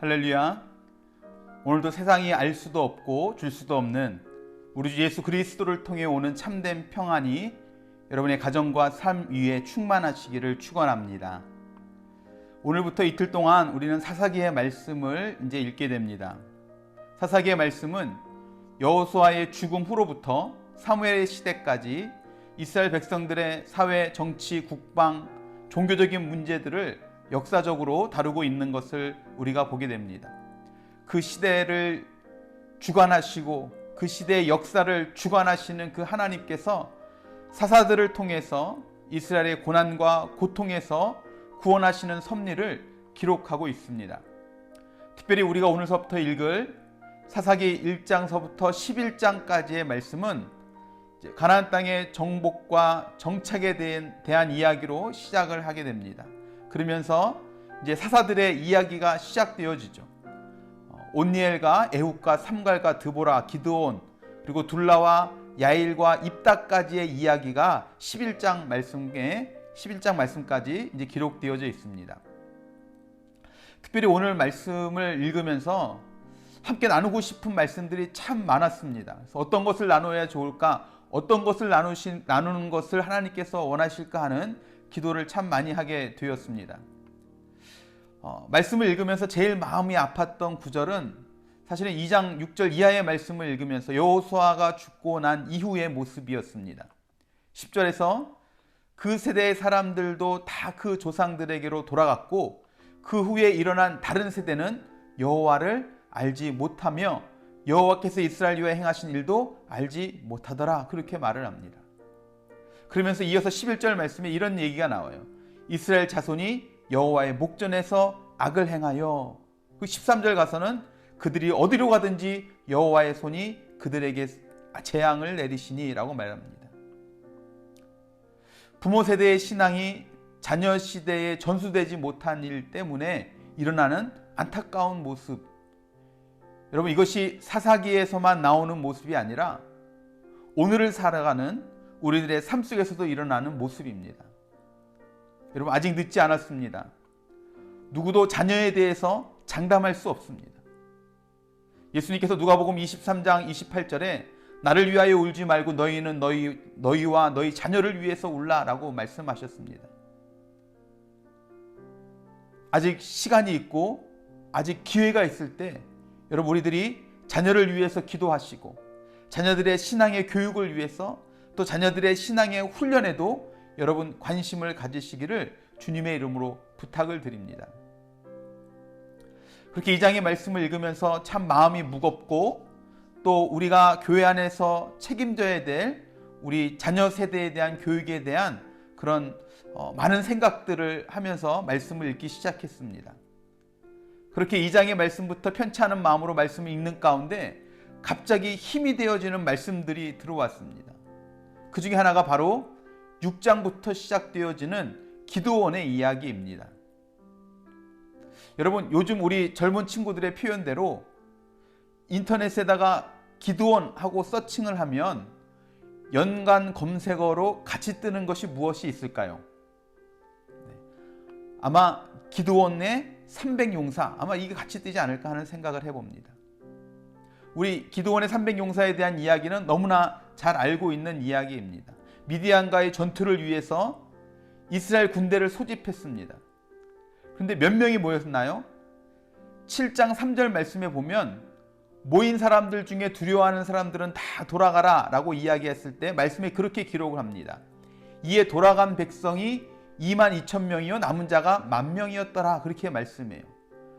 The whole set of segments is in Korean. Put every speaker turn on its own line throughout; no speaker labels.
할렐루야. 오늘도 세상이 알 수도 없고 줄 수도 없는 우리 주 예수 그리스도를 통해 오는 참된 평안이 여러분의 가정과 삶 위에 충만하시기를 축원합니다. 오늘부터 이틀 동안 우리는 사사기의 말씀을 이제 읽게 됩니다. 사사기의 말씀은 여호수아의 죽음 후로부터 사무엘의 시대까지 이스라엘 백성들의 사회, 정치, 국방, 종교적인 문제들을 역사적으로 다루고 있는 것을 우리가 보게 됩니다. 그 시대를 주관하시고 그 시대의 역사를 주관하시는 그 하나님께서 사사들을 통해서 이스라엘의 고난과 고통에서 구원하시는 섭리를 기록하고 있습니다. 특별히 우리가 오늘서부터 읽을 사사기 1장서부터 11장까지의 말씀은 가나안 땅의 정복과 정착에 대한 이야기로 시작을 하게 됩니다. 그러면서 이제 사사들의 이야기가 시작되어지죠. 온니엘과 에훗과 삼갈과 드보라, 기드온, 그리고 둘라와 야일과 입다까지의 이야기가 11장 말씀까지 이제 기록되어져 있습니다. 특별히 오늘 말씀을 읽으면서 함께 나누고 싶은 말씀들이 참 많았습니다. 그래서 어떤 것을 나눠야 좋을까? 어떤 것을 나누는 것을 하나님께서 원하실까 하는 기도를 참 많이 하게 되었습니다. 말씀을 읽으면서 제일 마음이 아팠던 구절은 사실은 2장 6절 이하의 말씀을 읽으면서 여호수아가 죽고 난 이후의 모습이었습니다. 10절에서 그 세대의 사람들도 다 그 조상들에게로 돌아갔고 그 후에 일어난 다른 세대는 여호와를 알지 못하며 여호와께서 이스라엘 위에 행하신 일도 알지 못하더라, 그렇게 말을 합니다. 그러면서 이어서 11절 말씀에 이런 얘기가 나와요. 이스라엘 자손이 여호와의 목전에서 악을 행하여, 그 13절 가서는 그들이 어디로 가든지 여호와의 손이 그들에게 재앙을 내리시니 라고 말합니다. 부모 세대의 신앙이 자녀 시대에 전수되지 못한 일 때문에 일어나는 안타까운 모습, 여러분, 이것이 사사기에서만 나오는 모습이 아니라 오늘을 살아가는 우리들의 삶 속에서도 일어나는 모습입니다. 여러분, 아직 늦지 않았습니다. 누구도 자녀에 대해서 장담할 수 없습니다. 예수님께서 누가복음 23장 28절에 나를 위하여 울지 말고 너희는 너희와 너희 자녀를 위해서 울라라고 말씀하셨습니다. 아직 시간이 있고 아직 기회가 있을 때 여러분, 우리들이 자녀를 위해서 기도하시고 자녀들의 신앙의 교육을 위해서 또 자녀들의 신앙의 훈련에도 여러분 관심을 가지시기를 주님의 이름으로 부탁을 드립니다. 그렇게 2장의 말씀을 읽으면서 참 마음이 무겁고 또 우리가 교회 안에서 책임져야 될 우리 자녀 세대에 대한 교육에 대한 그런 많은 생각들을 하면서 말씀을 읽기 시작했습니다. 그렇게 2장의 말씀부터 편치 않은 마음으로 말씀을 읽는 가운데 갑자기 힘이 되어지는 말씀들이 들어왔습니다. 그 중에 하나가 바로 6장부터 시작되어지는 기드온의 이야기입니다. 여러분, 요즘 우리 젊은 친구들의 표현대로 인터넷에다가 기드온하고 서칭을 하면 연관 검색어로 같이 뜨는 것이 무엇이 있을까요? 아마 기드온의 300용사, 아마 이게 같이 뜨지 않을까 하는 생각을 해봅니다. 우리 기드온의 300용사에 대한 이야기는 너무나 잘 알고 있는 이야기입니다. 미디안과의 전투를 위해서 이스라엘 군대를 소집했습니다. 그런데 몇 명이 모였나요? 7장 3절 말씀에 보면 모인 사람들 중에 두려워하는 사람들은 다 돌아가라 라고 이야기했을 때 말씀에 그렇게 기록을 합니다. 이에 돌아간 백성이 22,000명이요 남은 자가 10,000명이었더라, 그렇게 말씀해요.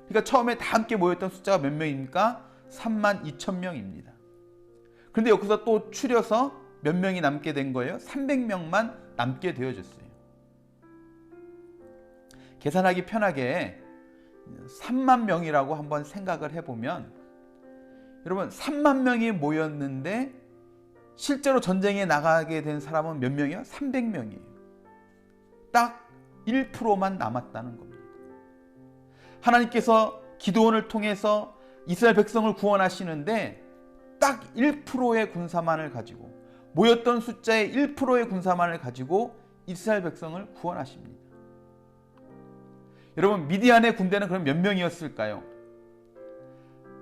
그러니까 처음에 다 함께 모였던 숫자가 몇 명입니까? 32,000명입니다. 그런데 여기서 또 추려서 몇 명이 남게 된 거예요? 300명만 남게 되어졌어요. 계산하기 편하게 3만 명이라고 한번 생각을 해보면, 여러분 3만 명이 모였는데 실제로 전쟁에 나가게 된 사람은 몇 명이요? 300명이에요. 딱 1%만 남았다는 겁니다. 하나님께서 기드온을 통해서 이스라엘 백성을 구원하시는데 딱 1%의 군사만을 가지고, 모였던 숫자의 1%의 군사만을 가지고 이스라엘 백성을 구원하십니다. 여러분, 미디안의 군대는 그럼 몇 명이었을까요?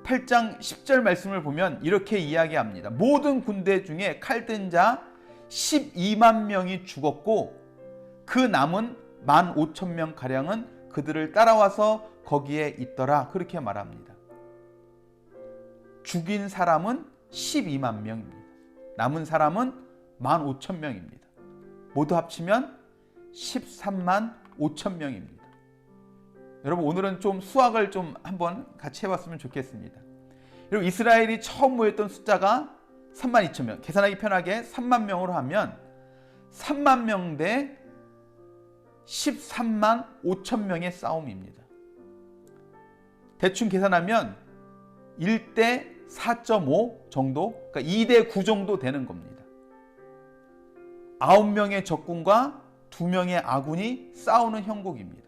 8장 10절 말씀을 보면 이렇게 이야기합니다. 모든 군대 중에 칼든 자 12만 명이 죽었고 그 남은 15,000명 가량은 그들을 따라와서 거기에 있더라. 그렇게 말합니다. 죽인 사람은 12만 명입니다. 남은 사람은 15,000명입니다. 모두 합치면 13만 5천 명입니다. 여러분, 오늘은 좀 수학을 좀 한번 같이 해봤으면 좋겠습니다. 여러분, 이스라엘이 처음 모였던 숫자가 32,000명, 계산하기 편하게 3만 명으로 하면 3만 명 대 13만 5천 명의 싸움입니다. 대충 계산하면 1대 4.5 정도, 그러니까 2대 9 정도 되는 겁니다. 9명의 적군과 2명의 아군이 싸우는 형국입니다.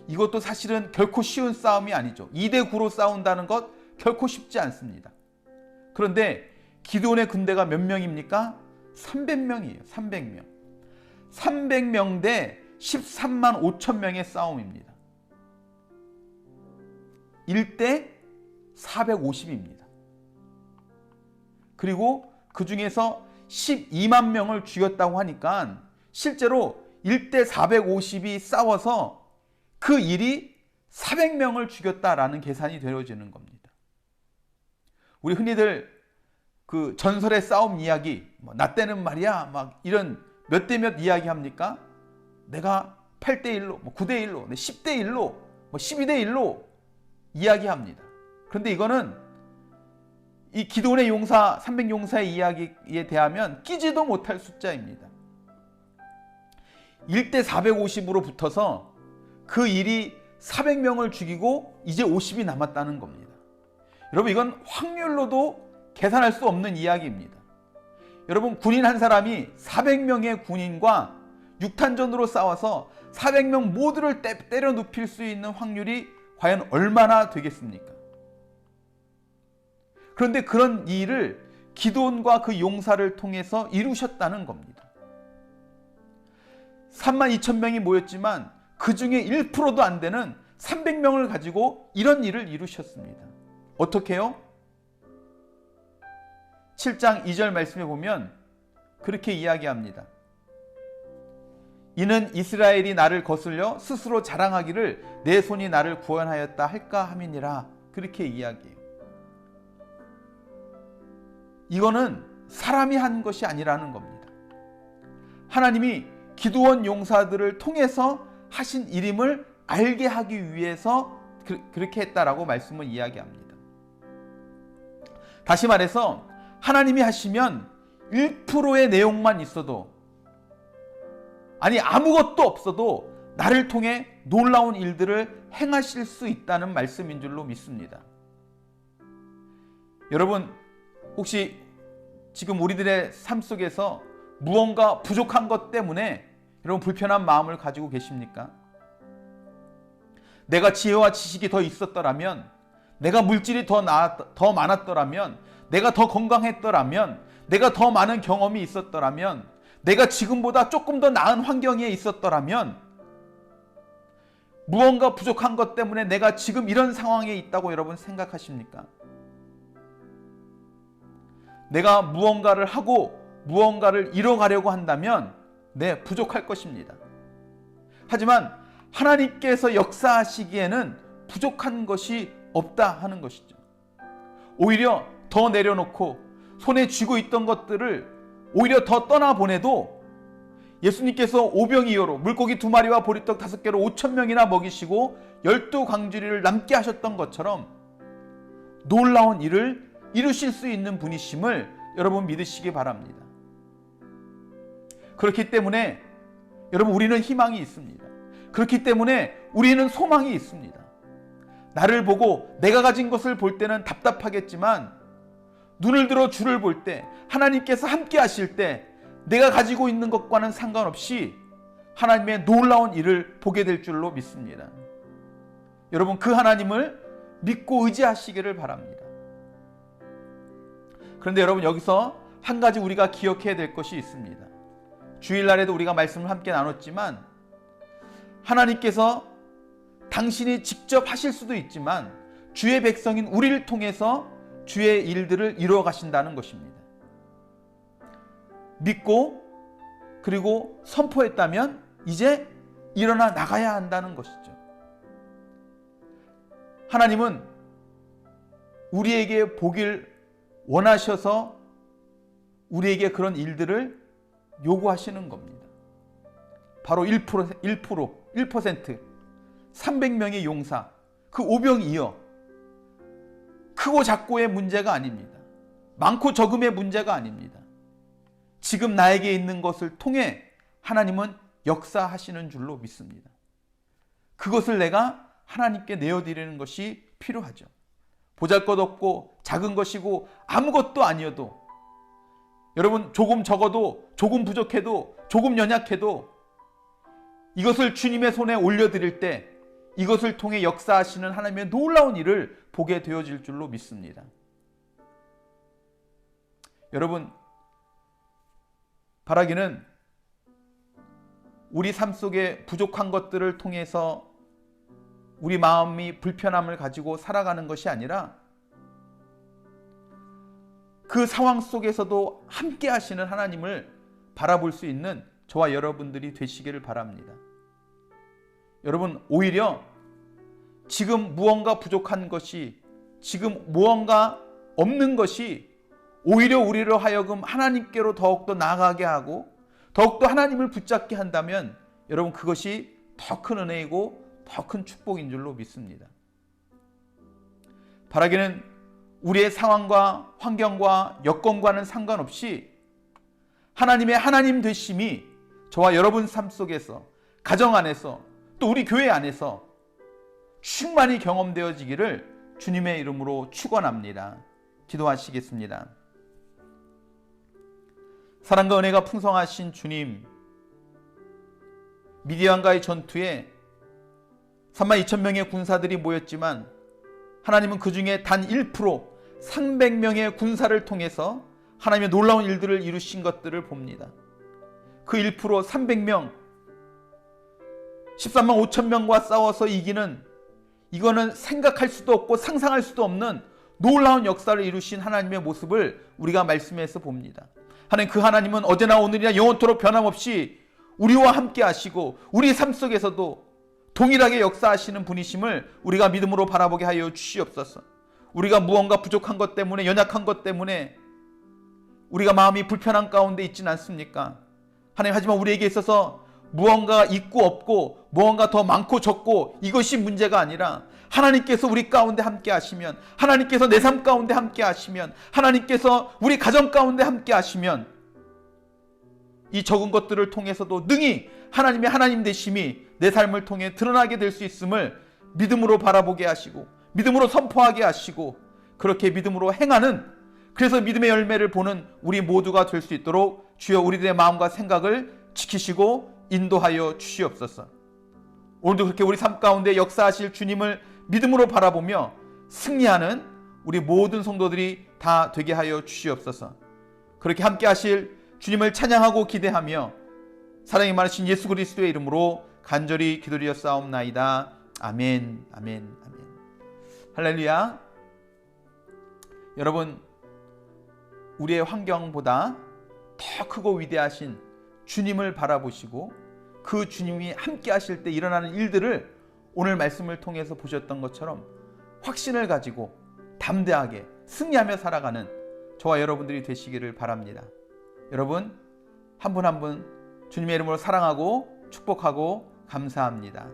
이것도 사실은 결코 쉬운 싸움이 아니죠. 2대 9로 싸운다는 것 결코 쉽지 않습니다. 그런데 기드온의 군대가 몇 명입니까? 300명이에요. 300명. 300명 대 13만 5천 명의 싸움입니다. 1대 450입니다. 그리고 그 중에서 12만 명을 죽였다고 하니까 실제로 1대 450이 싸워서 그 일이 400명을 죽였다라는 계산이 되어지는 겁니다. 우리 흔히들 그 전설의 싸움 이야기, 나 때는 말이야, 막 이런 몇 대 몇 이야기 합니까? 내가 8대 1로, 9대 1로, 10대 1로, 12대 1로 이야기합니다. 그런데 이거는 이 기드온의 용사, 300용사의 이야기에 대하면 끼지도 못할 숫자입니다. 1대 450으로 붙어서 그 일이 400명을 죽이고 이제 50이 남았다는 겁니다. 여러분, 이건 확률로도 계산할 수 없는 이야기입니다. 여러분, 군인 한 사람이 400명의 군인과 육탄전으로 싸워서 400명 모두를 때려 눕힐 수 있는 확률이 과연 얼마나 되겠습니까? 그런데 그런 일을 기드온과 그 용사를 통해서 이루셨다는 겁니다. 32,000명이 모였지만 그 중에 1%도 안 되는 300명을 가지고 이런 일을 이루셨습니다. 어떻게요? 7장 2절 말씀에 보면 그렇게 이야기합니다. 이는 이스라엘이 나를 거슬려 스스로 자랑하기를 내 손이 나를 구원하였다 할까 함이니라. 그렇게 이야기해요. 이거는 사람이 한 것이 아니라는 겁니다. 하나님이 기드온 용사들을 통해서 하신 일임을 알게 하기 위해서 그렇게 했다라고 말씀을 이야기합니다. 다시 말해서 하나님이 하시면 1%의 내용만 있어도, 아니 아무것도 없어도 나를 통해 놀라운 일들을 행하실 수 있다는 말씀인 줄로 믿습니다. 여러분, 혹시 지금 우리들의 삶 속에서 무언가 부족한 것 때문에 여러분 불편한 마음을 가지고 계십니까? 내가 지혜와 지식이 더 있었더라면, 내가 물질이 더 많았더라면, 내가 더 건강했더라면, 내가 더 많은 경험이 있었더라면, 내가 지금보다 조금 더 나은 환경에 있었더라면, 무언가 부족한 것 때문에 내가 지금 이런 상황에 있다고 여러분 생각하십니까? 내가 무언가를 하고 무언가를 이뤄가려고 한다면 네, 부족할 것입니다. 하지만 하나님께서 역사하시기에는 부족한 것이 없다 하는 것이죠. 오히려 더 내려놓고 손에 쥐고 있던 것들을 오히려 더 떠나보내도 예수님께서 오병이어로 물고기 2마리와 보리떡 5개로 5,000명이나 먹이시고 12광주리를 남게 하셨던 것처럼 놀라운 일을 이루실 수 있는 분이심을 여러분 믿으시기 바랍니다. 그렇기 때문에 여러분, 우리는 희망이 있습니다. 그렇기 때문에 우리는 소망이 있습니다. 나를 보고 내가 가진 것을 볼 때는 답답하겠지만 눈을 들어 주를 볼 때, 하나님께서 함께 하실 때 내가 가지고 있는 것과는 상관없이 하나님의 놀라운 일을 보게 될 줄로 믿습니다. 여러분, 그 하나님을 믿고 의지하시기를 바랍니다. 그런데 여러분, 여기서 한 가지 우리가 기억해야 될 것이 있습니다. 주일날에도 우리가 말씀을 함께 나눴지만 하나님께서 당신이 직접 하실 수도 있지만 주의 백성인 우리를 통해서 주의 일들을 이루어 가신다는 것입니다. 믿고 그리고 선포했다면 이제 일어나 나가야 한다는 것이죠. 하나님은 우리에게 보길 원하셔서 우리에게 그런 일들을 요구하시는 겁니다. 바로 1%, 300명의 용사, 그 오병이어. 크고 작고의 문제가 아닙니다. 많고 적음의 문제가 아닙니다. 지금 나에게 있는 것을 통해 하나님은 역사하시는 줄로 믿습니다. 그것을 내가 하나님께 내어드리는 것이 필요하죠. 보잘것없고 작은 것이고 아무것도 아니어도, 여러분 조금 적어도, 조금 부족해도, 조금 연약해도 이것을 주님의 손에 올려드릴 때 이것을 통해 역사하시는 하나님의 놀라운 일을 보게 되어질 줄로 믿습니다. 여러분, 바라기는 우리 삶 속에 부족한 것들을 통해서 우리 마음이 불편함을 가지고 살아가는 것이 아니라 그 상황 속에서도 함께 하시는 하나님을 바라볼 수 있는 저와 여러분들이 되시기를 바랍니다. 여러분, 오히려 지금 무언가 부족한 것이, 지금 무언가 없는 것이 오히려 우리로 하여금 하나님께로 더욱더 나아가게 하고 더욱더 하나님을 붙잡게 한다면 여러분, 그것이 더 큰 은혜이고 더 큰 축복인 줄로 믿습니다. 바라기는 우리의 상황과 환경과 여건과는 상관없이 하나님의 하나님 되심이 저와 여러분 삶 속에서, 가정 안에서, 또 우리 교회 안에서 충만히 경험되어지기를 주님의 이름으로 축원합니다. 기도하시겠습니다. 사랑과 은혜가 풍성하신 주님, 미디안과의 전투에 32,000명의 군사들이 모였지만 하나님은 그 중에 단 1%, 300명의 군사를 통해서 하나님의 놀라운 일들을 이루신 것들을 봅니다. 그 1%, 300명, 13만 5천 명과 싸워서 이기는, 이거는 생각할 수도 없고 상상할 수도 없는 놀라운 역사를 이루신 하나님의 모습을 우리가 말씀에서 봅니다. 하나님, 그 하나님은 어제나 오늘이나 영원토록 변함없이 우리와 함께 하시고 우리 삶 속에서도 동일하게 역사하시는 분이심을 우리가 믿음으로 바라보게 하여 주시옵소서. 우리가 무언가 부족한 것 때문에, 연약한 것 때문에 우리가 마음이 불편한 가운데 있지는 않습니까? 하나님, 하지만 우리에게 있어서 무언가 있고 없고, 무언가 더 많고 적고, 이것이 문제가 아니라 하나님께서 우리 가운데 함께 하시면, 하나님께서 내 삶 가운데 함께 하시면, 하나님께서 우리 가정 가운데 함께 하시면 이 적은 것들을 통해서도 능히 하나님의 하나님 되심이 내 삶을 통해 드러나게 될 수 있음을 믿음으로 바라보게 하시고, 믿음으로 선포하게 하시고, 그렇게 믿음으로 행하는, 그래서 믿음의 열매를 보는 우리 모두가 될 수 있도록 주여 우리들의 마음과 생각을 지키시고 인도하여 주시옵소서. 오늘도 그렇게 우리 삶 가운데 역사하실 주님을 믿음으로 바라보며 승리하는 우리 모든 성도들이 다 되게 하여 주시옵소서. 그렇게 함께 하실 주님을 찬양하고 기대하며 사랑이 많으신 예수 그리스도의 이름으로 간절히 기도드렸사옵나이다. 아멘, 아멘, 아멘. 할렐루야. 여러분, 우리의 환경보다 더 크고 위대하신 주님을 바라보시고 그 주님이 함께 하실 때 일어나는 일들을 오늘 말씀을 통해서 보셨던 것처럼 확신을 가지고 담대하게 승리하며 살아가는 저와 여러분들이 되시기를 바랍니다. 여러분, 한 분 한 분 주님의 이름으로 사랑하고 축복하고 감사합니다.